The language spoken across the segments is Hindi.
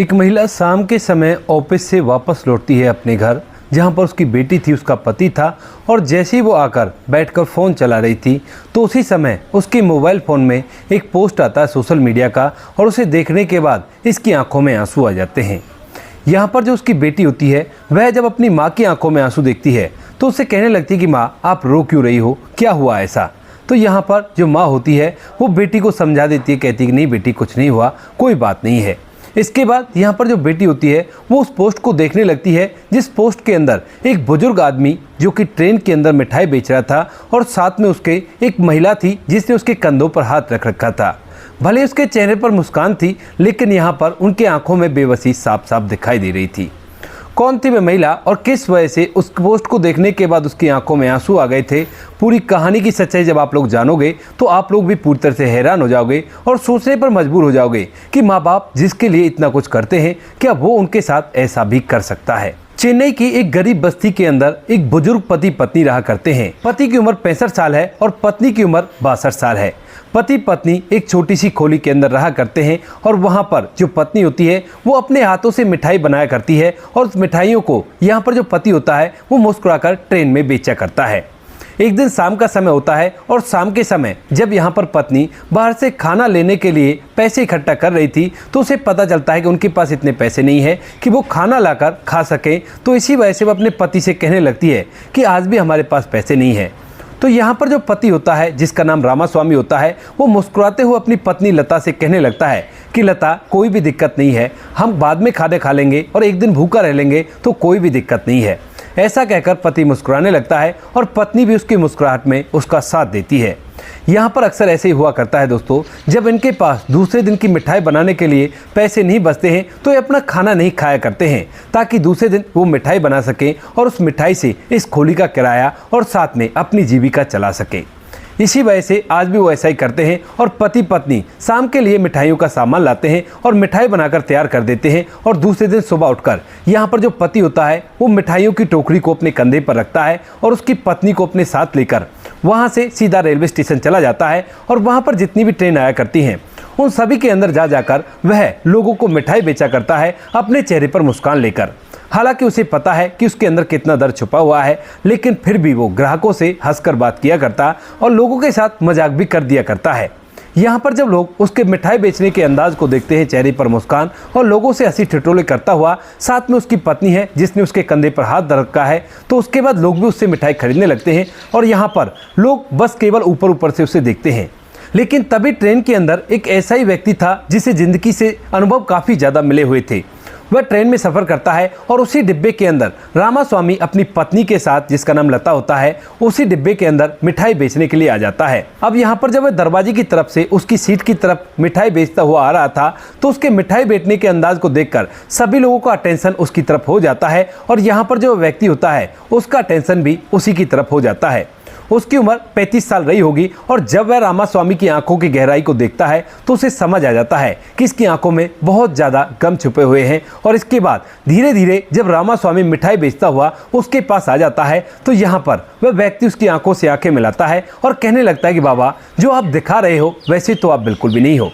एक महिला शाम के समय ऑफिस से वापस लौटती है अपने घर, जहां पर उसकी बेटी थी, उसका पति था। और जैसे ही वो आकर बैठकर फ़ोन चला रही थी तो उसी समय उसके मोबाइल फ़ोन में एक पोस्ट आता है सोशल मीडिया का, और उसे देखने के बाद इसकी आंखों में आंसू आ जाते हैं। यहाँ पर जो उसकी बेटी होती है वह जब अपनी माँ की आंखों में आंसू देखती है तो उससे कहने लगती है कि माँ, आप रो क्यों रही हो, क्या हुआ ऐसा। तो यहाँ पर जो माँ होती है वो बेटी को समझा देती है, कहती है कि नहीं बेटी, कुछ नहीं हुआ, कोई बात नहीं है। इसके बाद यहाँ पर जो बेटी होती है वो उस पोस्ट को देखने लगती है, जिस पोस्ट के अंदर एक बुजुर्ग आदमी जो कि ट्रेन के अंदर मिठाई बेच रहा था, और साथ में उसके एक महिला थी जिसने उसके कंधों पर हाथ रख रखा था। भले उसके चेहरे पर मुस्कान थी, लेकिन यहाँ पर उनके आंखों में बेबसी साफ साफ दिखाई दे रही थी। कौन थी वह महिला और किस वजह से उस पोस्ट को देखने के बाद उसकी आंखों में आंसू आ गए थे, पूरी कहानी की सच्चाई जब आप लोग जानोगे तो आप लोग भी पूरी तरह से हैरान हो जाओगे और सोचने पर मजबूर हो जाओगे कि माँ बाप जिसके लिए इतना कुछ करते हैं, क्या वो उनके साथ ऐसा भी कर सकता है। चेन्नई की एक गरीब बस्ती के अंदर एक बुजुर्ग पति पत्नी रहा करते हैं। पति की उम्र 65 साल है और पत्नी की उम्र 62 साल है। पति पत्नी एक छोटी सी खोली के अंदर रहा करते हैं, और वहाँ पर जो पत्नी होती है वो अपने हाथों से मिठाई बनाया करती है, और उस मिठाइयों को यहाँ पर जो पति होता है वो मुस्कुराकर ट्रेन में बेचा करता है। एक दिन शाम का समय होता है, और शाम के समय जब यहाँ पर पत्नी बाहर से खाना लेने के लिए पैसे इकट्ठा कर रही थी तो उसे पता चलता है कि उनके पास इतने पैसे नहीं है कि वो खाना लाकर खा सकें। तो इसी वजह से वो अपने पति से कहने लगती है कि आज भी हमारे पास पैसे नहीं है। तो यहाँ पर जो पति होता है जिसका नाम रामास्वामी होता है, वो मुस्कुराते हुए अपनी पत्नी लता से कहने लगता है कि लता, कोई भी दिक्कत नहीं है, हम बाद में खाने खा लेंगे और एक दिन भूखा रह लेंगे, तो कोई भी दिक्कत नहीं है। ऐसा कहकर पति मुस्कुराने लगता है और पत्नी भी उसकी मुस्कुराहट में उसका साथ देती है। यहाँ पर अक्सर ऐसे ही हुआ करता है दोस्तों, जब इनके पास दूसरे दिन की मिठाई बनाने के लिए पैसे नहीं बचते हैं तो ये अपना खाना नहीं खाया करते हैं, ताकि दूसरे दिन वो मिठाई बना सकें और उस मिठाई से इस खोली का किराया और साथ में अपनी जीविका चला सकें। इसी वजह से आज भी वो ऐसा ही करते हैं, और पति पत्नी शाम के लिए मिठाइयों का सामान लाते हैं और मिठाई बनाकर तैयार कर देते हैं। और दूसरे दिन सुबह उठकर यहाँ पर जो पति होता है वो मिठाइयों की टोकरी को अपने कंधे पर रखता है और उसकी पत्नी को अपने साथ लेकर वहाँ से सीधा रेलवे स्टेशन चला जाता है, और वहाँ पर जितनी भी ट्रेन आया करती हैं उन सभी के अंदर जा जाकर वह लोगों को मिठाई बेचा करता है, अपने चेहरे पर मुस्कान लेकर। हालांकि उसे पता है कि उसके अंदर कितना दर्द छुपा हुआ है, लेकिन फिर भी वो ग्राहकों से हंसकर बात किया करता और लोगों के साथ मजाक भी कर दिया करता है। यहाँ पर जब लोग उसके मिठाई बेचने के अंदाज को देखते हैं, चेहरे पर मुस्कान और लोगों से हंसी ठिठोले करता हुआ, साथ में उसकी पत्नी है जिसने उसके कंधे पर हाथ धर रखा है, तो उसके बाद लोग भी उससे मिठाई खरीदने लगते हैं। और यहाँ पर लोग बस केवल ऊपर ऊपर से उसे देखते हैं। लेकिन तभी ट्रेन के अंदर एक ऐसा ही व्यक्ति था जिसे जिंदगी से अनुभव काफ़ी ज़्यादा मिले हुए थे। वह ट्रेन में सफ़र करता है और उसी डिब्बे के अंदर रामास्वामी अपनी पत्नी के साथ, जिसका नाम लता होता है, उसी डिब्बे के अंदर मिठाई बेचने के लिए आ जाता है। अब यहाँ पर जब वह दरवाजे की तरफ से उसकी सीट की तरफ मिठाई बेचता हुआ आ रहा था तो उसके मिठाई बेचने के अंदाज को देखकर सभी लोगों का अटेंशन उसकी तरफ हो जाता है, और यहाँ पर जो व्यक्ति होता है उसका अटेंशन भी उसी की तरफ हो जाता है। उसकी उम्र 35 साल रही होगी, और जब वह रामास्वामी की आंखों की गहराई को देखता है तो उसे समझ आ जाता है कि इसकी आंखों में बहुत ज़्यादा गम छुपे हुए हैं। और इसके बाद धीरे धीरे जब रामास्वामी मिठाई बेचता हुआ उसके पास आ जाता है तो यहाँ पर वह व्यक्ति उसकी आंखों से आंखें मिलाता है और कहने लगता है कि बाबा, जो आप दिखा रहे हो वैसे तो आप बिल्कुल भी नहीं हो।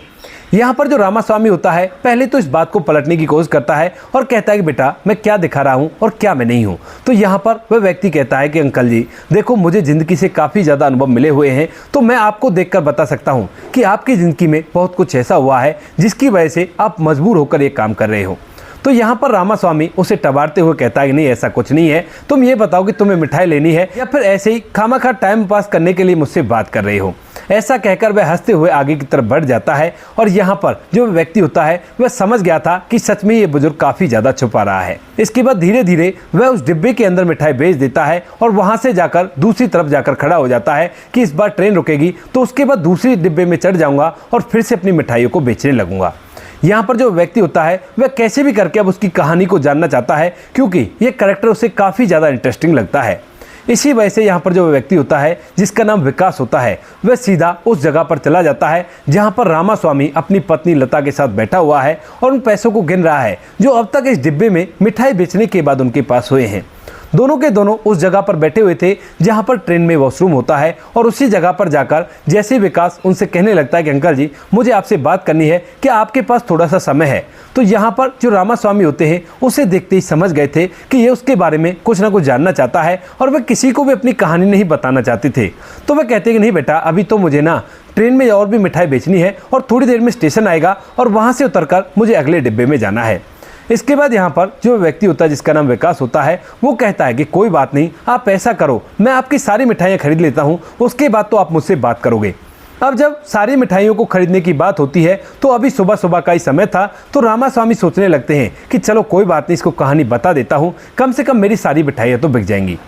यहाँ पर जो रामास्वामी होता है पहले तो इस बात को पलटने की कोशिश करता है और कहता है कि बेटा, मैं क्या दिखा रहा हूँ और क्या मैं नहीं हूँ। तो यहाँ पर वह व्यक्ति कहता है कि अंकल जी देखो, मुझे ज़िंदगी से काफ़ी ज़्यादा अनुभव मिले हुए हैं, तो मैं आपको देखकर बता सकता हूँ कि आपकी ज़िंदगी में बहुत कुछ ऐसा हुआ है जिसकी वजह से आप मजबूर होकर ये काम कर रहे हो। तो यहाँ पर रामास्वामी उसे टबारते हुए कहता है कि नहीं, ऐसा कुछ नहीं है, तुम ये बताओ कि तुम्हें मिठाई लेनी है या फिर ऐसे ही खामाखा टाइम पास करने के लिए मुझसे बात कर रहे हो। ऐसा कहकर वह हंसते हुए आगे की तरफ बढ़ जाता है, और यहाँ पर जो व्यक्ति होता है वह समझ गया था कि सच में ये बुजुर्ग काफ़ी ज़्यादा छुपा रहा है। इसके बाद धीरे धीरे वह उस डिब्बे के अंदर मिठाई बेच देता है और वहाँ से जाकर दूसरी तरफ जाकर खड़ा हो जाता है कि इस बार ट्रेन रुकेगी तो उसके बाद दूसरी डिब्बे में चढ़ जाऊँगा और फिर से अपनी मिठाइयों को बेचने लगूंगा। यहाँ पर जो व्यक्ति होता है वह कैसे भी करके अब उसकी कहानी को जानना चाहता है, क्योंकि ये कैरेक्टर उसे काफ़ी ज़्यादा इंटरेस्टिंग लगता है। इसी वजह से यहाँ पर जो व्यक्ति होता है जिसका नाम विकास होता है, वह सीधा उस जगह पर चला जाता है जहाँ पर रामास्वामी अपनी पत्नी लता के साथ बैठा हुआ है और उन पैसों को गिन रहा है जो अब तक इस डिब्बे में मिठाई बेचने के बाद उनके पास हुए हैं। दोनों के दोनों उस जगह पर बैठे हुए थे जहां पर ट्रेन में वॉशरूम होता है। और उसी जगह पर जाकर जैसे विकास उनसे कहने लगता है कि अंकल जी, मुझे आपसे बात करनी है, क्या आपके पास थोड़ा सा समय है? तो यहाँ पर जो रामास्वामी होते हैं उसे देखते ही समझ गए थे कि ये उसके बारे में कुछ ना कुछ जानना चाहता है और वह किसी को भी अपनी कहानी नहीं बताना चाहते थे। तो वह कहते हैं कि नहीं बेटा, अभी तो मुझे ना ट्रेन में और भी मिठाई बेचनी है और थोड़ी देर में स्टेशन आएगा और वहाँ से उतरकर मुझे अगले डिब्बे में जाना है। इसके बाद यहाँ पर जो व्यक्ति होता है जिसका नाम विकास होता है, वो कहता है कि कोई बात नहीं, आप ऐसा करो, मैं आपकी सारी मिठाइयाँ खरीद लेता हूँ, उसके बाद तो आप मुझसे बात करोगे। अब जब सारी मिठाइयों को खरीदने की बात होती है तो अभी सुबह सुबह का ही समय था। तो रामास्वामी सोचने लगते हैं कि चलो कोई बात नहीं, इसको कहानी बता देता हूँ, कम से कम मेरी सारी मिठाइयाँ तो बिक जाएंगी।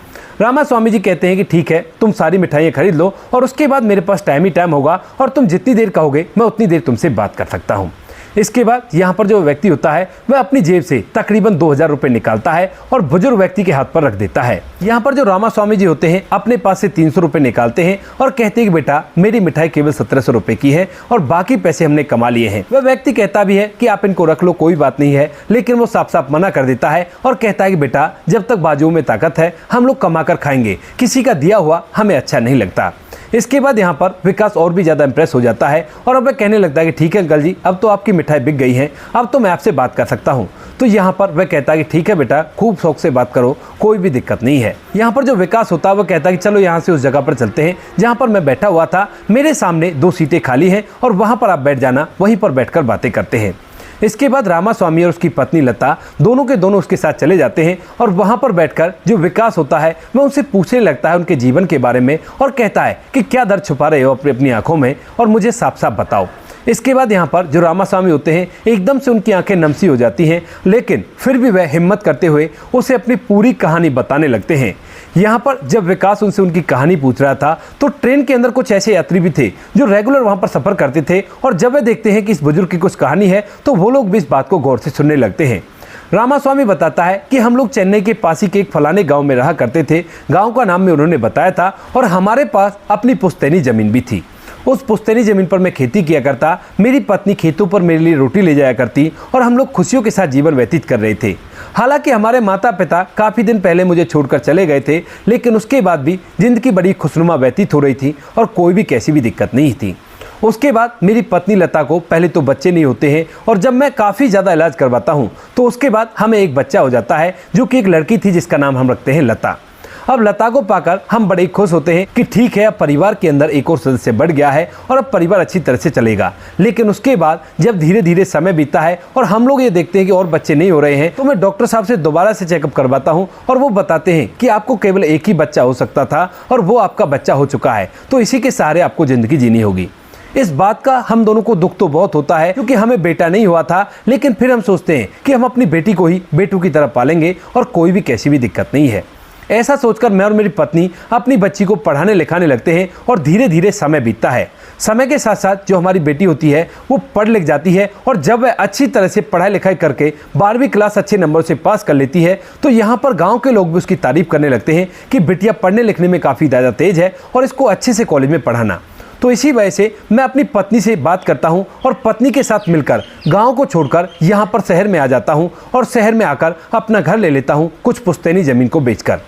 रामास्वामी जी कहते हैं कि ठीक है, तुम सारी मिठाइयाँ खरीद लो और उसके बाद मेरे पास टाइम ही टाइम होगा और तुम जितनी देर कहोगे मैं उतनी देर तुमसे बात कर सकता हूँ। इसके बाद यहाँ पर जो व्यक्ति होता है वह अपनी जेब से तकरीबन 2000 रुपये निकालता है और बुजुर्ग व्यक्ति के हाथ पर रख देता है। यहाँ पर जो रामास्वामी जी होते हैं अपने पास से 300 रुपये निकालते हैं और कहते हैं कि बेटा, मेरी मिठाई केवल 1700 रुपये की है और बाकी पैसे हमने कमा लिए हैं। वह व्यक्ति कहता भी है कि आप इनको रख लो, कोई बात नहीं है, लेकिन वो साफ साफ मना कर देता है और कहता है कि बेटा, जब तक बाजुओं में ताकत है हम लोग कमा कर खाएंगे, किसी का दिया हुआ हमें अच्छा नहीं लगता। इसके बाद यहाँ पर विकास और भी ज़्यादा इंप्रेस हो जाता है और अब वह कहने लगता है कि ठीक है अंकल जी, अब तो आपकी मिठाई बिक गई है, अब तो मैं आपसे बात कर सकता हूँ। तो यहाँ पर वह कहता है कि ठीक है बेटा, खूब शौक से बात करो, कोई भी दिक्कत नहीं है। यहाँ पर जो विकास होता है वह कहता है कि चलो यहाँ से उस जगह पर चलते हैं जहाँ पर मैं बैठा हुआ था, मेरे सामने 2 सीटें खाली हैं और वहाँ पर आप बैठ जाना, वहीं पर बैठकर बातें करते हैं। इसके बाद रामास्वामी और उसकी पत्नी लता दोनों के दोनों उसके साथ चले जाते हैं और वहाँ पर बैठकर जो विकास होता है वह उनसे पूछने लगता है उनके जीवन के बारे में और कहता है कि क्या दर्द छुपा रहे हो अपनी आंखों में और मुझे साफ साफ बताओ। इसके बाद यहाँ पर जो रामास्वामी होते हैं एकदम से उनकी आंखें नम सी हो जाती हैं, लेकिन फिर भी वह हिम्मत करते हुए उसे अपनी पूरी कहानी बताने लगते हैं। यहाँ पर जब विकास उनसे उनकी कहानी पूछ रहा था तो ट्रेन के अंदर कुछ ऐसे यात्री भी थे जो रेगुलर वहाँ पर सफ़र करते थे और जब वे देखते हैं कि इस बुजुर्ग की कुछ कहानी है तो वो लोग भी इस बात को गौर से सुनने लगते हैं। रामास्वामी बताता है कि हम लोग चेन्नई के पास ही के एक फलाने गांव में रहा करते थे, गांव का नाम में उन्होंने बताया था और हमारे पास अपनी पुश्तैनी ज़मीन भी थी। उस पुश्तैनी ज़मीन पर मैं खेती किया करता, मेरी पत्नी खेतों पर मेरे लिए रोटी ले जाया करती और हम लोग खुशियों के साथ जीवन व्यतीत कर रहे थे। हालांकि हमारे माता पिता काफ़ी दिन पहले मुझे छोड़कर चले गए थे, लेकिन उसके बाद भी ज़िंदगी बड़ी खुशनुमा व्यतीत हो रही थी और कोई भी कैसी भी दिक्कत नहीं थी। उसके बाद मेरी पत्नी लता को पहले तो बच्चे नहीं होते हैं और जब मैं काफ़ी ज़्यादा इलाज करवाता हूँ तो उसके बाद हमें एक बच्चा हो जाता है जो कि एक लड़की थी जिसका नाम हम रखते हैं लता। अब लता को पाकर हम बड़े खुश होते हैं कि ठीक है, अब परिवार के अंदर एक और सदस्य बढ़ गया है और अब परिवार अच्छी तरह से चलेगा। लेकिन उसके बाद जब धीरे धीरे समय बीतता है और हम लोग ये देखते हैं कि और बच्चे नहीं हो रहे हैं तो मैं डॉक्टर साहब से दोबारा से चेकअप करवाता हूँ और वो बताते हैं कि आपको केवल एक ही बच्चा हो सकता था और वो आपका बच्चा हो चुका है, तो इसी के सहारे आपको ज़िंदगी जीनी होगी। इस बात का हम दोनों को दुख तो बहुत होता है क्योंकि हमें बेटा नहीं हुआ था, लेकिन फिर हम सोचते हैं कि हम अपनी बेटी को ही बेटू की तरह पालेंगे और कोई भी कैसी भी दिक्कत नहीं है। ऐसा सोचकर मैं और मेरी पत्नी अपनी बच्ची को पढ़ाने लिखाने लगते हैं और धीरे धीरे समय बीतता है। समय के साथ साथ जो हमारी बेटी होती है वो पढ़ लिख जाती है और जब वह अच्छी तरह से पढ़ाई लिखाई करके 12वीं क्लास अच्छे नंबर से पास कर लेती है तो यहाँ पर गांव के लोग भी उसकी तारीफ करने लगते हैं कि बिटिया पढ़ने लिखने में काफ़ी ज़्यादा तेज है और इसको अच्छे से कॉलेज में पढ़ाना। तो इसी वजह से मैं अपनी पत्नी से बात करता हूं और पत्नी के साथ मिलकर गांव को छोड़कर यहां पर शहर में आ जाता हूं और शहर में आकर अपना घर ले लेता हूं कुछ पुश्तैनी ज़मीन को बेचकर।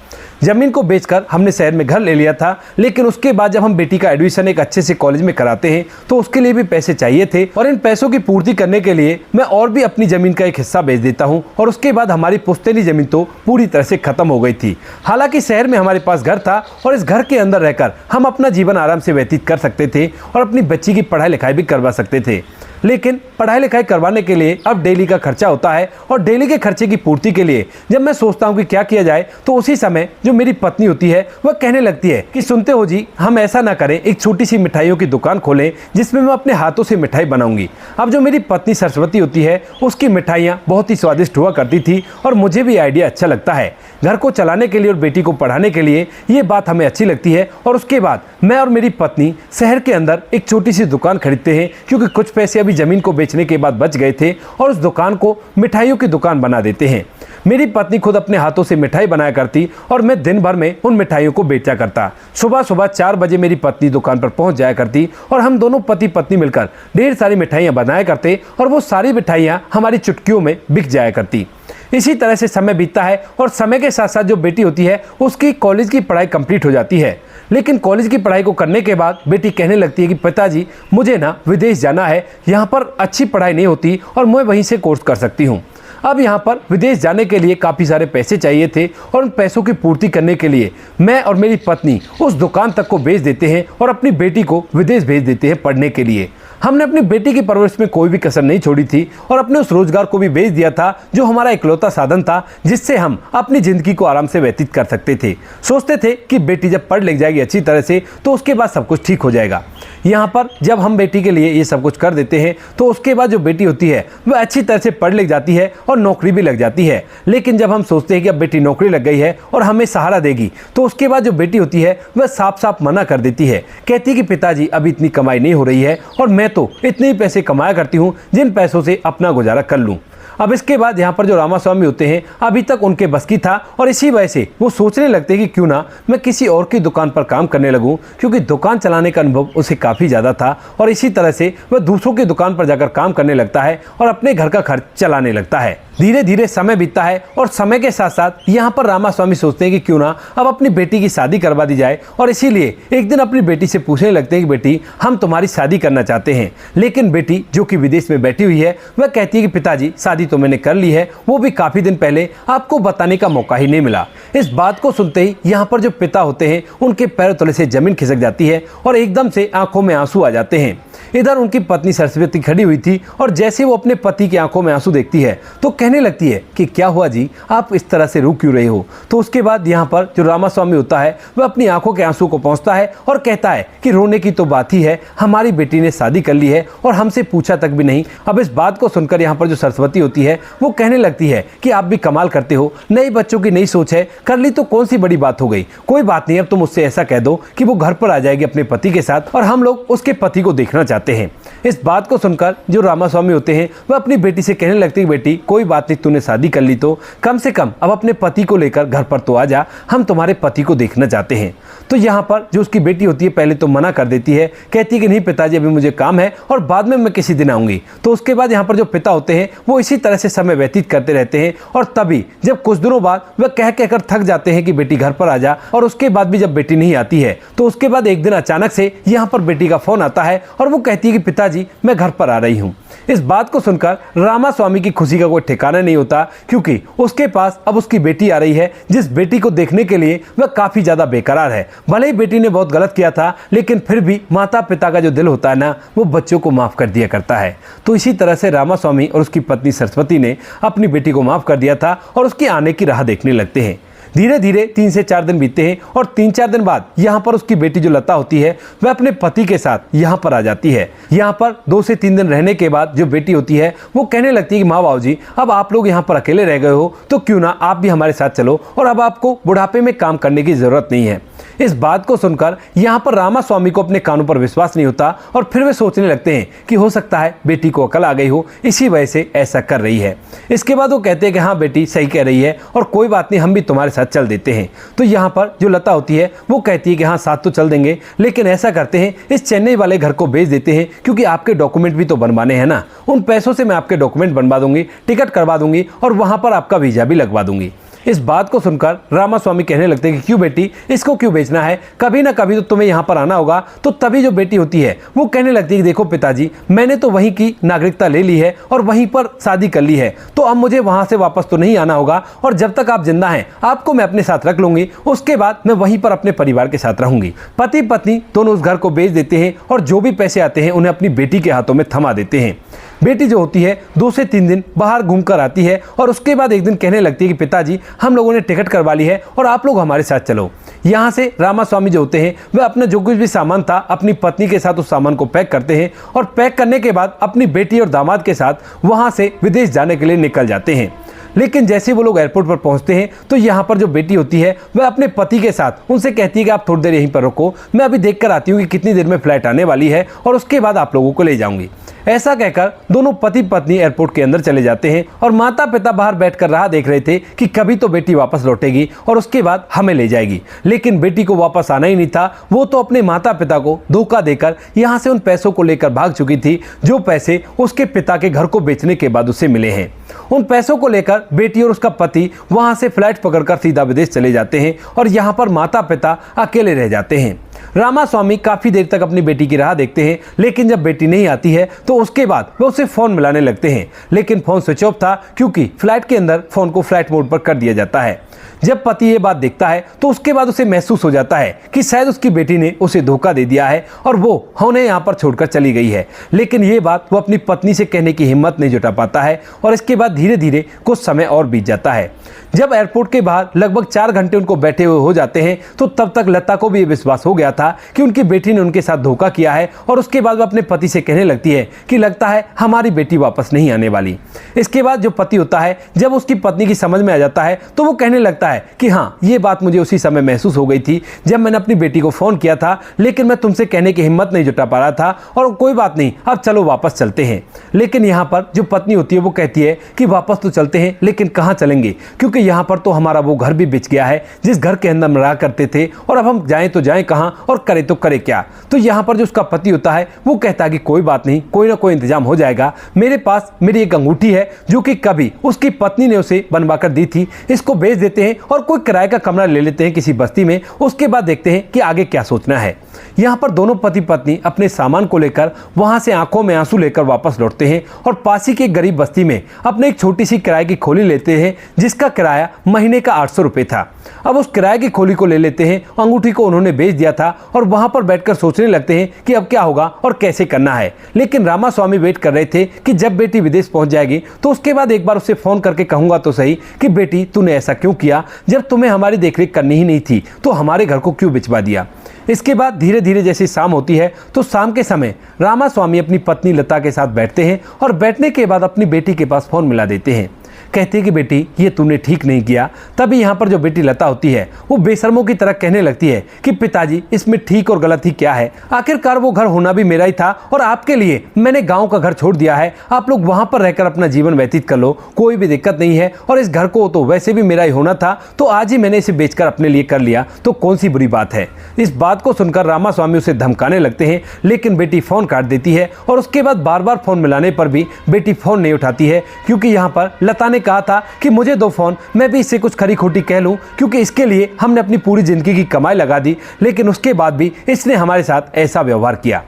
ज़मीन को बेचकर हमने शहर में घर ले लिया था, लेकिन उसके बाद जब हम बेटी का एडमिशन एक अच्छे से कॉलेज में कराते हैं तो उसके लिए भी पैसे चाहिए थे और इन पैसों की पूर्ति करने के लिए मैं और भी अपनी ज़मीन का एक हिस्सा बेच देता हूं और उसके बाद हमारी पुश्तैनी ज़मीन तो पूरी तरह से ख़त्म हो गई थी। हालांकि शहर में हमारे पास घर था और इस घर के अंदर रहकर हम अपना जीवन आराम से व्यतीत कर सकते थे और अपनी बच्ची की पढ़ाई लिखाई भी करवा सकते थे। लेकिन पढ़ाई लिखाई करवाने के लिए अब डेली का खर्चा होता है और डेली के खर्चे की पूर्ति के लिए जब मैं सोचता हूँ कि क्या किया जाए तो उसी समय जो मेरी पत्नी होती है वह कहने लगती है कि सुनते हो जी, हम ऐसा ना करें, एक छोटी सी मिठाइयों की दुकान खोलें जिसमें मैं अपने हाथों से मिठाई बनाऊंगी। अब जो मेरी पत्नी सरस्वती होती है उसकी मिठाइयाँ बहुत ही स्वादिष्ट हुआ करती थी और मुझे भी आइडिया अच्छा लगता है। घर को चलाने के लिए और बेटी को पढ़ाने के लिए ये बात हमें अच्छी लगती है और उसके बाद मैं और मेरी पत्नी शहर के अंदर एक छोटी सी दुकान खरीदते हैं क्योंकि कुछ पैसे अभी ज़मीन को बेचने के बाद बच गए थे और उस दुकान को मिठाइयों की दुकान बना देते हैं। मेरी पत्नी खुद अपने हाथों से मिठाई बनाया करती और मैं दिन भर में उन मिठाइयों को बेचा करता। सुबह सुबह 4 बजे मेरी पत्नी दुकान पर पहुंच जाया करती और हम दोनों पति पत्नी मिलकर ढेर सारी मिठाइयाँ बनाया करते और वो सारी मिठाइयाँ हमारी चुटकियों में बिक जाया करती। इसी तरह से समय बीतता है और समय के साथ साथ जो बेटी होती है उसकी कॉलेज की पढ़ाई कंप्लीट हो जाती है। लेकिन कॉलेज की पढ़ाई को करने के बाद बेटी कहने लगती है कि पिताजी मुझे ना विदेश जाना है, यहाँ पर अच्छी पढ़ाई नहीं होती और मैं वहीं से कोर्स कर सकती हूँ। अब यहाँ पर विदेश जाने के लिए काफ़ी सारे पैसे चाहिए थे और उन पैसों की पूर्ति करने के लिए मैं और मेरी पत्नी उस दुकान तक को बेच देते हैं और अपनी बेटी को विदेश भेज देते हैं पढ़ने के लिए। हमने अपनी बेटी की परवरिश में कोई भी कसर नहीं छोड़ी थी और अपने उस रोजगार को भी बेच दिया था जो हमारा इकलौता साधन था जिससे हम अपनी ज़िंदगी को आराम से व्यतीत कर सकते थे। सोचते थे कि बेटी जब पढ़ लिख जाएगी अच्छी तरह से तो उसके बाद सब कुछ ठीक हो जाएगा। यहाँ पर जब हम बेटी के लिए ये सब कुछ कर देते हैं तो उसके बाद जो बेटी होती है वह अच्छी तरह से पढ़ लिख जाती है और नौकरी भी लग जाती है। लेकिन जब हम सोचते हैं कि अब बेटी नौकरी लग गई है और हमें सहारा देगी तो उसके बाद जो बेटी होती है वह साफ साफ मना कर देती है। कहती है कि पिताजी अभी इतनी कमाई नहीं हो रही है और मैं तो इतने ही पैसे कमाया करती हूँ जिन पैसों से अपना गुजारा कर लूँ। अब इसके बाद यहाँ पर जो रामास्वामी होते हैं अभी तक उनके बस की था और इसी वजह से वो सोचने लगते हैं कि क्यों ना मैं किसी और की दुकान पर काम करने लगूं, क्योंकि दुकान चलाने का अनुभव उसे काफ़ी ज़्यादा था और इसी तरह से वह दूसरों की दुकान पर जाकर काम करने लगता है और अपने घर का खर्च चलाने लगता है। धीरे धीरे समय बीतता है और समय के साथ साथ यहाँ पर रामास्वामी सोचते हैं कि क्यों ना अब अपनी बेटी की शादी करवा दी जाए और इसीलिए एक दिन अपनी बेटी से पूछने लगते हैं कि बेटी हम तुम्हारी शादी करना चाहते हैं। लेकिन बेटी जो कि विदेश में बैठी हुई है वह कहती है कि पिताजी शादी तो मैंने कर ली है, वो भी काफ़ी दिन पहले, आपको बताने का मौका ही नहीं मिला। इस बात को सुनते ही यहाँ पर जो पिता होते हैं उनके पैरों तले से जमीन खिसक जाती है और एकदम से आंखों में आंसू आ जाते हैं। इधर उनकी पत्नी सरस्वती खड़ी हुई थी और जैसे वो अपने पति की आंखों में आंसू देखती है तो कहने लगती है कि क्या हुआ जी, आप इस तरह से रो क्यों रहे हो। तो उसके बाद यहाँ पर जो रामास्वामी होता है वह अपनी आंखों के आंसू को पहुँचता है और कहता है कि रोने की तो बात ही है, हमारी बेटी ने शादी कर ली है और हमसे पूछा तक भी नहीं। अब इस बात को सुनकर यहाँ पर जो सरस्वती होती है वो कहने लगती है कि आप भी कमाल करते हो, नए बच्चों की नई सोच है, कर ली तो कौन सी बड़ी बात हो गई, कोई बात नहीं, अब तुम उससे ऐसा कह दो कि वो घर पर आ जाएगी अपने पति के साथ और हम लोग उसके पति को देखना चाहते हैं। इस बात को सुनकर जो रामास्वामी होते हैं वह अपनी बेटी से कहने लगते हैं बेटी कोई बात नहीं, तूने शादी कर ली तो कम से कम अब अपने पति को लेकर घर पर तो आ जा, हम तुम्हारे पति को देखना चाहते हैं। तो यहाँ पर जो उसकी बेटी होती है पहले तो मना कर देती है, कहती है कि नहीं पिताजी अभी मुझे काम है और बाद में मैं किसी दिन आऊंगी। तो उसके बाद यहाँ पर जो पिता होते हैं वो इसी तरह से समय व्यतीत करते रहते हैं और तभी जब कुछ दिनों बाद वह कह कहकर थक जाते हैं कि बेटी घर पर आ जा और उसके बाद भी जब बेटी नहीं आती है तो उसके बाद एक दिन अचानक से यहाँ पर बेटी का फोन आता है और वो कहती है कि पिताजी मैं घर पर आ रही हूँ। इस बात को सुनकर रामास्वामी की खुशी का कोई ठिकाना नहीं होता, क्योंकि उसके पास अब उसकी बेटी आ रही है जिस बेटी को देखने के लिए वह काफी ज्यादा बेकरार है। भले ही बेटी ने बहुत गलत किया था लेकिन फिर भी माता पिता का जो दिल होता है ना वो बच्चों को माफ कर दिया करता है। तो इसी तरह से रामास्वामी और उसकी पत्नी सरस्वती ने अपनी बेटी को माफ कर दिया था और उसके आने की राह देखने लगते हैं। धीरे धीरे 3 से 4 दिन बीतते हैं और 3-4 दिन बाद यहाँ पर उसकी बेटी जो लता होती है वह अपने पति के साथ यहाँ पर आ जाती है। यहाँ पर 2 से 3 दिन रहने के बाद जो बेटी होती है वो कहने लगती है कि माँ बाबू जी अब आप लोग यहाँ पर अकेले रह गए हो तो क्यों ना आप भी हमारे साथ चलो और अब आपको बुढ़ापे में काम करने की जरूरत नहीं है। इस बात को सुनकर यहाँ पर रामास्वामी को अपने कानों पर विश्वास नहीं होता और फिर वे सोचने लगते हैं कि हो सकता है बेटी को अकल आ गई हो, इसी वजह से ऐसा कर रही है। इसके बाद वो कहते हैं कि हाँ बेटी सही कह रही है और कोई बात नहीं, हम भी तुम्हारे साथ चल देते हैं। तो यहाँ पर जो लता होती है वो कहती है कि हाँ साथ तो चल देंगे, लेकिन ऐसा करते हैं इस चेन्नई वाले घर को बेच देते हैं क्योंकि आपके डॉक्यूमेंट भी तो बनवाने हैं ना, उन पैसों से मैं आपके डॉक्यूमेंट बनवा दूंगी, टिकट करवा दूंगी और वहां पर आपका वीजा भी लगवा दूंगी। इस बात को सुनकर रामास्वामी कहने लगते हैं कि क्यों बेटी, इसको क्यों बेचना है, कभी ना कभी तो तुम्हें यहाँ पर आना होगा। तो तभी जो बेटी होती है वो कहने लगती है कि देखो पिताजी मैंने तो वहीं की नागरिकता ले ली है और वहीं पर शादी कर ली है, तो अब मुझे वहां से वापस तो नहीं आना होगा और जब तक आप जिंदा हैं आपको मैं अपने साथ रख लूंगी, उसके बाद मैं वहीं पर अपने परिवार के साथ रहूंगी। पति पत्नी दोनों उस घर को बेच देते हैं और जो भी पैसे आते हैं उन्हें अपनी बेटी के हाथों में थमा देते हैं। बेटी जो होती है 2 से 3 दिन बाहर घूमकर आती है और उसके बाद एक दिन कहने लगती है कि पिताजी हम लोगों ने टिकट करवा ली है और आप लोग हमारे साथ चलो। यहाँ से रामास्वामी जो होते हैं वह अपना जो कुछ भी सामान था अपनी पत्नी के साथ उस सामान को पैक करते हैं और पैक करने के बाद अपनी बेटी और दामाद के साथ वहाँ से विदेश जाने के लिए निकल जाते हैं। लेकिन जैसे वो लोग एयरपोर्ट पर पहुंचते हैं तो यहाँ पर जो बेटी होती है वह अपने पति के साथ उनसे कहती है कि आप थोड़ी देर यहीं पर रुको, मैं अभी देख कर आती हूँ कि कितनी देर में फ्लाइट आने वाली है और उसके बाद आप लोगों को ले जाऊंगी। ऐसा कहकर दोनों पति पत्नी एयरपोर्ट के अंदर चले जाते हैं और माता पिता बाहर बैठकर राह देख रहे थे कि कभी तो बेटी वापस लौटेगी और उसके बाद हमें ले जाएगी। लेकिन बेटी को वापस आना ही नहीं था। वो तो अपने माता पिता को धोखा देकर यहाँ से उन पैसों को लेकर भाग चुकी थी, जो पैसे उसके पिता के घर को बेचने के बाद उसे मिले हैं। उन पैसों को लेकर बेटी और उसका पति वहां से फ्लाइट पकड़कर सीधा विदेश चले जाते हैं और यहाँ पर माता पिता अकेले रह जाते हैं। रामास्वामी काफी देर तक अपनी बेटी की राह देखते हैं, लेकिन जब बेटी नहीं आती है तो उसके बाद वे उसे फोन मिलाने लगते हैं, लेकिन फोन स्विच ऑफ था क्योंकि फ्लाइट के अंदर फोन को फ्लाइट मोड पर कर दिया जाता है। जब पति ये बात देखता है तो उसके बाद उसे महसूस हो जाता है कि शायद उसकी बेटी ने उसे धोखा दे दिया है और वो उन्हें यहाँ पर छोड़कर चली गई है। लेकिन ये बात वो अपनी पत्नी से कहने की हिम्मत नहीं जुटा पाता है और इसके बाद धीरे धीरे कुछ समय और बीत जाता है। जब एयरपोर्ट के बाहर लगभग 4 घंटे उनको बैठे हुए हो जाते हैं तो तब तक लता को भी ये विश्वास हो गया था कि उनकी बेटी ने उनके साथ धोखा किया है और उसके बाद वो अपने पति से कहने लगती है कि लगता है हमारी बेटी वापस नहीं आने वाली। इसके बाद जो पति होता है, जब उसकी पत्नी की समझ में आ जाता है तो वो कहने लगता है कि हाँ, ये बात मुझे उसी समय महसूस हो गई थी जब मैंने अपनी बेटी को फोन किया था, लेकिन मैं तुमसे कहने की हिम्मत नहीं जुटा पा रहा था और कोई बात नहीं, अब चलो वापस चलते हैं। लेकिन यहाँ पर जो पत्नी होती है वो कहती है कि वापस तो चलते हैं, लेकिन कहाँ चलेंगे, क्योंकि यहाँ पर तो हमारा वो घर भी बिच गया है जिस घर के अंदर हम रहा करते थे, और अब हम जाएं तो जाएं कहाँ और करें तो करें क्या। तो यहाँ पर जो उसका पति होता है वो कहता है कि कोई बात नहीं, कोई ना कोई इंतजाम हो जाएगा। मेरे पास मेरी एक अंगूठी है जो कि कभी उसकी पत्नी ने उसे बनवा कर दी थी, इसको बेच देते हैं और कोई किराए का कमरा ले लेते हैं किसी बस्ती में। उसके बाद देखते हैं कि आगे क्या सोचना है। यहाँ पर दोनों पति पत्नी अपने सामान को लेकर वहां से आंखों में आंसू लेकर वापस लौटते हैं और पास ही की एक गरीब बस्ती में अपने एक छोटी सी किराए की खोली लेते हैं, जिसका किराया महीने का 800 रुपये था। अब उस किराए की खोली को ले लेते हैं, अंगूठी को उन्होंने बेच दिया था और वहां पर बैठकर सोचने लगते हैं कि अब क्या होगा और कैसे करना है। लेकिन रामास्वामी वेट कर रहे थे कि जब बेटी विदेश पहुंच जाएगी तो उसके बाद एक बार उसे फोन करके कहूंगा तो सही कि बेटी तूने ऐसा क्यों किया, जब तुम्हें हमारी देखरेख करनी ही नहीं थी तो हमारे घर को क्यों बिचवा दिया। इसके बाद धीरे धीरे जैसे शाम होती है तो शाम के समय रामास्वामी अपनी पत्नी लता के साथ बैठते हैं और बैठने के बाद अपनी बेटी के पास फोन मिला देते हैं। कहते हैं कि बेटी ये तूने ठीक नहीं किया। तभी यहाँ पर जो बेटी लता होती है वो बेशर्मों की तरह कहने लगती है कि पिताजी इसमें ठीक और गलत ही क्या है, आखिरकार वो घर होना भी मेरा ही था और आपके लिए मैंने गांव का घर छोड़ दिया है, आप लोग वहां पर रहकर अपना जीवन व्यतीत कर लो, कोई भी दिक्कत नहीं है। और इस घर को तो वैसे भी मेरा ही होना था, तो आज ही मैंने इसे बेचकर अपने लिए कर लिया, तो कौन सी बुरी बात है। इस बात को सुनकर रामास्वामी उसे धमकाने लगते हैं, लेकिन बेटी फोन काट देती है और उसके बाद बार बार फोन मिलाने पर भी बेटी फोन नहीं उठाती है, क्योंकि यहाँ पर लता ने कहा था कि मुझे दो फोन, मैं भी इससे कुछ खरी खोटी कह लूं, क्योंकि इसके लिए हमने अपनी पूरी जिंदगी की कमाई लगा दी, लेकिन उसके बाद भी इसने हमारे साथ ऐसा व्यवहार किया।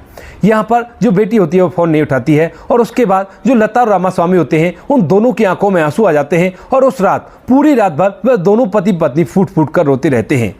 यहाँ पर जो बेटी होती है वो फोन नहीं उठाती है और उसके बाद जो लता और रामास्वामी होते हैं उन दोनों की आंखों में आंसू आ जाते हैं और उस रात पूरी रात भर वह दोनों पति पत्नी फूट फूट कर रोते रहते हैं।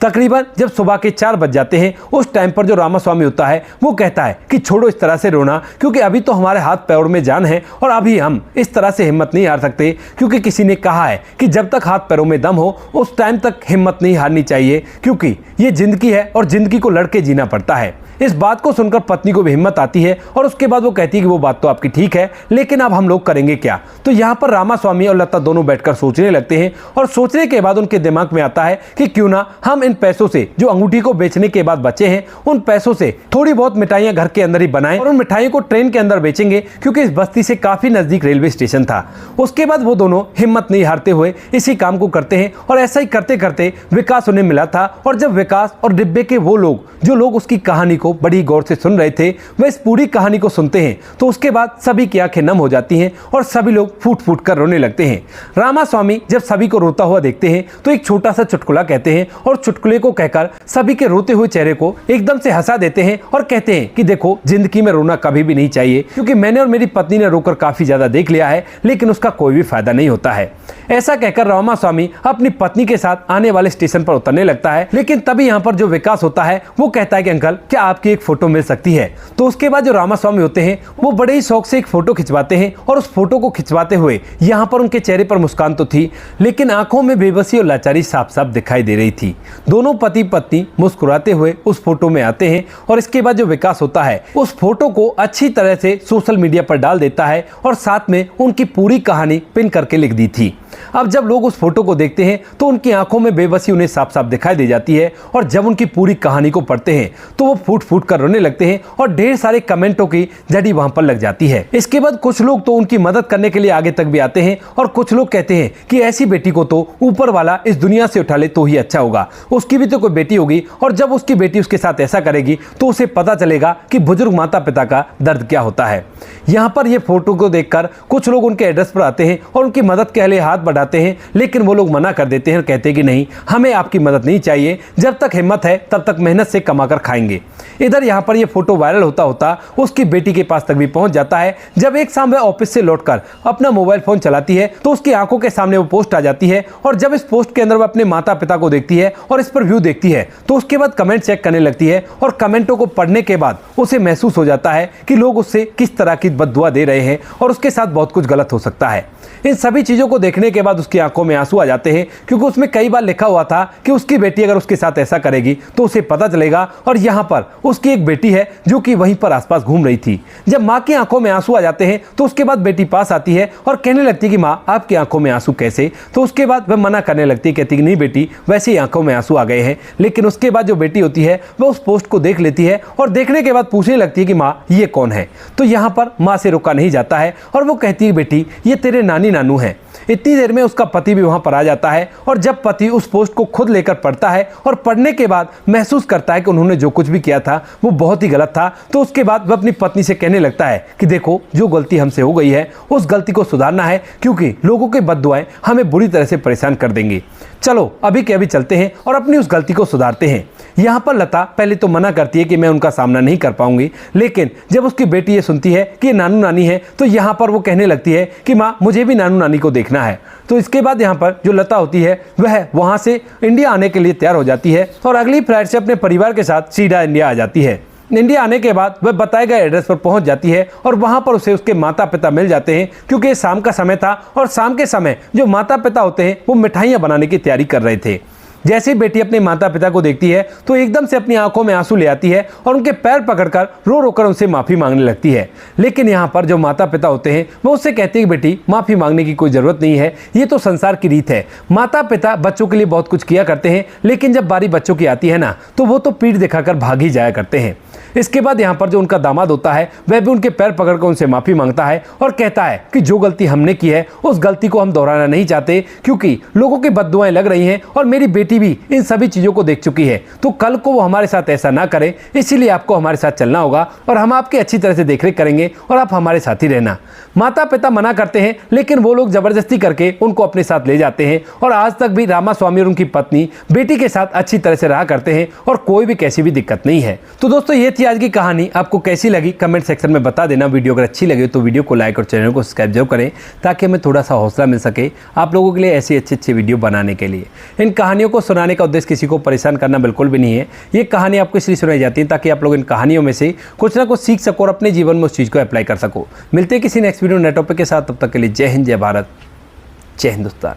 तकरीबन जब सुबह के 4 बज जाते हैं उस टाइम पर जो रामास्वामी होता है वो कहता है कि छोड़ो इस तरह से रोना, क्योंकि अभी तो हमारे हाथ पैरों में जान है और अभी हम इस तरह से हिम्मत नहीं हार सकते, क्योंकि किसी ने कहा है कि जब तक हाथ पैरों में दम हो उस टाइम तक हिम्मत नहीं हारनी चाहिए, क्योंकि ये जिंदगी है और जिंदगी को लड़के जीना पड़ता है। इस बात को सुनकर पत्नी को भी हिम्मत आती है और उसके बाद वो कहती है कि वो बात तो आपकी ठीक है, लेकिन अब हम लोग करेंगे क्या। तो यहाँ पर रामास्वामी और लता दोनों बैठकर सोचने लगते हैं और सोचने के बाद उनके दिमाग में आता है कि क्यों ना हम इन पैसों से जो अंगूठी को बेचने के बाद बचे हैं उन पैसों से थोड़ी बहुत मिठाइयां घर के अंदर ही बनाएं और उन मिठाइयों को ट्रेन के अंदर बेचेंगे, क्योंकि इस बस्ती से काफी नजदीक रेलवे स्टेशन था। उसके बाद वो दोनों हिम्मत नहीं हारते हुए इसी काम को करते हैं और ऐसा ही करते करते विकास उन्हें मिला था। और जब विकास और डिब्बे के वो लोग जो लोग उसकी कहानी को बड़ी गौर से सुन रहे थे वह इस पूरी कहानी को सुनते हैं तो उसके बाद सभी की आंखें नम हो जाती हैं और सभी लोग फूट फूट कर रोने लगते हैं। रामास्वामी जब सभी को रोता हुआ देखते हैं तो एक छोटा सा चुटकुला कहते हैं और चुटकुले को कहकर सभी के रोते हुए चेहरे को एकदम से हंसा देते हैं और कहते हैं कि देखो, जिंदगी में रोना कभी भी नहीं चाहिए, क्योंकि मैंने और मेरी पत्नी ने रोकर काफी ज्यादा देख लिया है, लेकिन उसका कोई भी फायदा नहीं होता है। ऐसा कहकर रामास्वामी अपनी पत्नी के साथ आने वाले स्टेशन पर उतरने लगता है, लेकिन तभी यहाँ पर जो विकास होता है वो कहता है कि अंकल क्या आपकी एक फोटो मिल सकती है। तो उसके बाद जो रामास्वामी होते हैं वो बड़े ही शौक से एक फोटो खिंचवाते हैं और उस फोटो को खिंचवाते हुए यहाँ पर उनके चेहरे पर मुस्कान तो थी, लेकिन आंखों में बेबसी और लाचारी साफ साफ दिखाई दे रही थी। दोनों पति पत्नी मुस्कुराते हुए उस फोटो में आते हैं और इसके बाद जो विकास होता है उस फोटो को अच्छी तरह से सोशल मीडिया पर डाल देता है और साथ में उनकी पूरी कहानी पिन करके लिख दी थी। अब जब लोग उस फोटो को देखते हैं तो उनकी आंखों में बेबसी उन्हें साफ साफ दिखाई दे जाती है और जब उनकी पूरी कहानी को पढ़ते हैं तो वो फूट फूट कर रोने लगते हैं और ढेर सारे कमेंटों की झड़ी वहां पर लग जाती है। इसके बाद कुछ लोग तो उनकी मदद करने के लिए आगे तक भी आते हैं और कुछ लोग कहते हैं कि ऐसी बेटी को तो ऊपर वाला इस दुनिया से उठा ले तो ही अच्छा होगा, उसकी भी तो कोई बेटी होगी और जब उसकी बेटी उसके साथ ऐसा करेगी तो उसे पता चलेगा कि बुजुर्ग माता पिता का दर्द क्या होता है। यहाँ पर ये फोटो को देखकर कुछ लोग उनके एड्रेस पर आते हैं और उनकी मदद के लिए हाथ बढ़ाते हैं, लेकिन वो लोग मना कर देते हैं और कहते हैं कि नहीं, हमें आपकी मदद नहीं चाहिए, जब तक हिम्मत है तब तक मेहनत से कमाकर खाएंगे। इधर यहाँ पर ये फोटो वायरल होता होता उसकी बेटी के पास तक भी पहुंच जाता है। जब एक शाम वह ऑफिस से लौटकर अपना मोबाइल फोन चलाती है तो उसकी आंखों के सामने वो पोस्ट आ जाती है और जब इस पोस्ट के अंदर वो अपने माता पिता को देखती है और इस पर व्यू देखती है तो उसके बाद कमेंट चेक करने लगती है और कमेंटों को पढ़ने के बाद उसे महसूस हो जाता है कि लोग उससे किस तरह की बद्दुआ दे रहे हैं और उसके साथ बहुत कुछ गलत हो सकता है। इन सभी चीजों को देखने के बाद उसकी आंखों में आंसू आ जाते हैं, क्योंकि उसमें कई बार लिखा हुआ था कि उसकी बेटी अगर उसके साथ ऐसा करेगी तो उसे पता चलेगा। और यहाँ पर उसकी एक बेटी है जो कि वहीं पर आसपास घूम रही थी। जब माँ की आंखों में आंसू आ जाते हैं तो उसके बाद बेटी पास आती है और कहने लगती है कि माँ, आपकी आंखों में आंसू कैसे? तो उसके बाद वह मना करने लगती है, कहती कि नहीं बेटी, वैसे ही आंखों में आंसू आ गए हैं। लेकिन उसके बाद जो बेटी होती है वह उस पोस्ट को देख लेती है और देखने के बाद पूछने लगती है कि माँ, ये कौन है? तो यहाँ पर माँ से रोका नहीं जाता है और वो कहती है, बेटी, ये तेरे नानी नानू हैं। इतनी देर में उसका पति भी वहां पर आ जाता है और जब पति उस पोस्ट को खुद लेकर पढ़ता है और पढ़ने के बाद महसूस करता है कि उन्होंने जो कुछ भी किया था वो बहुत ही गलत था, तो उसके बाद वह अपनी पत्नी से कहने लगता है कि देखो, जो गलती हमसे हो गई है उस गलती को सुधारना है, क्योंकि लोगों के बद्दुआएं हमें बुरी तरह से परेशान कर देंगी। चलो अभी के अभी चलते हैं और अपनी उस गलती को सुधारते हैं। यहाँ पर लता पहले तो मना करती है कि मैं उनका सामना नहीं कर पाऊंगी, लेकिन जब उसकी बेटी ये सुनती है कि ये नानू नानी है तो यहाँ पर वो कहने लगती है कि माँ, मुझे भी नानू नानी को देखना है। तो इसके बाद यहाँ पर जो लता होती है वह वहाँ से इंडिया आने के लिए तैयार हो जाती है और अगली फ्लाइट से अपने परिवार के साथ सीधा इंडिया आ जाती है। इंडिया आने के बाद वह बताए गए एड्रेस पर पहुंच जाती है और वहां पर उसे उसके माता पिता मिल जाते हैं, क्योंकि शाम का समय था और शाम के समय जो माता पिता होते हैं वो मिठाइयां बनाने की तैयारी कर रहे थे। जैसे ही बेटी अपने माता पिता को देखती है तो एकदम से अपनी आंखों में आंसू ले आती है और उनके पैर पकड़कर रो रो कर उनसे माफ़ी मांगने लगती है। लेकिन यहाँ पर जो माता पिता होते हैं वो उससे कहते हैं कि बेटी, माफ़ी मांगने की कोई ज़रूरत नहीं है, ये तो संसार की रीत है। माता पिता बच्चों के लिए बहुत कुछ किया करते हैं, लेकिन जब बारी बच्चों की आती है ना तो वो तो पीठ दिखाकर भाग ही जाया करते हैं। इसके बाद यहाँ पर जो उनका दामाद होता है वह भी उनके पैर पकड़कर उनसे माफ़ी मांगता है और कहता है कि जो गलती हमने की है उस गलती को हम दोहराना नहीं चाहते, क्योंकि लोगों की बद्दुआएं लग रही हैं और मेरी बेटी भी इन सभी चीज़ों को देख चुकी है, तो कल को वो हमारे साथ ऐसा ना करे, इसीलिए आपको हमारे साथ चलना होगा और हम आपकी अच्छी तरह से देखरेख करेंगे और आप हमारे साथ ही रहना। माता पिता मना करते हैं, लेकिन वो लोग जबरदस्ती करके उनको अपने साथ ले जाते हैं और आज तक भी रामा स्वामी और उनकी पत्नी बेटी के साथ अच्छी तरह से रहा करते हैं और कोई भी कैसी भी दिक्कत नहीं है। तो दोस्तों, ये थी आज की कहानी। आपको कैसी लगी कमेंट सेक्शन में बता देना। वीडियो अगर अच्छी लगे तो वीडियो को लाइक और चैनल को सब्सक्राइब जरूर करें, ताकि हमें थोड़ा सा हौसला मिल सके आप लोगों के लिए ऐसी अच्छी वीडियो बनाने के लिए। इन कहानियों को सुनाने का उद्देश्य किसी को परेशान करना बिल्कुल भी नहीं है। ये कहानी आपको इसलिए सुनाई जाती है ताकि आप लोग इन कहानियों में से कुछ ना कुछ सीख सको और अपने जीवन में उस चीज़ को अप्लाई कर सको। मिलते हैं किसी नेक्स्ट वीडियो नए टॉपिक के साथ, तब तक के लिए जय हिंद, जय भारत, जय हिंदुस्तान।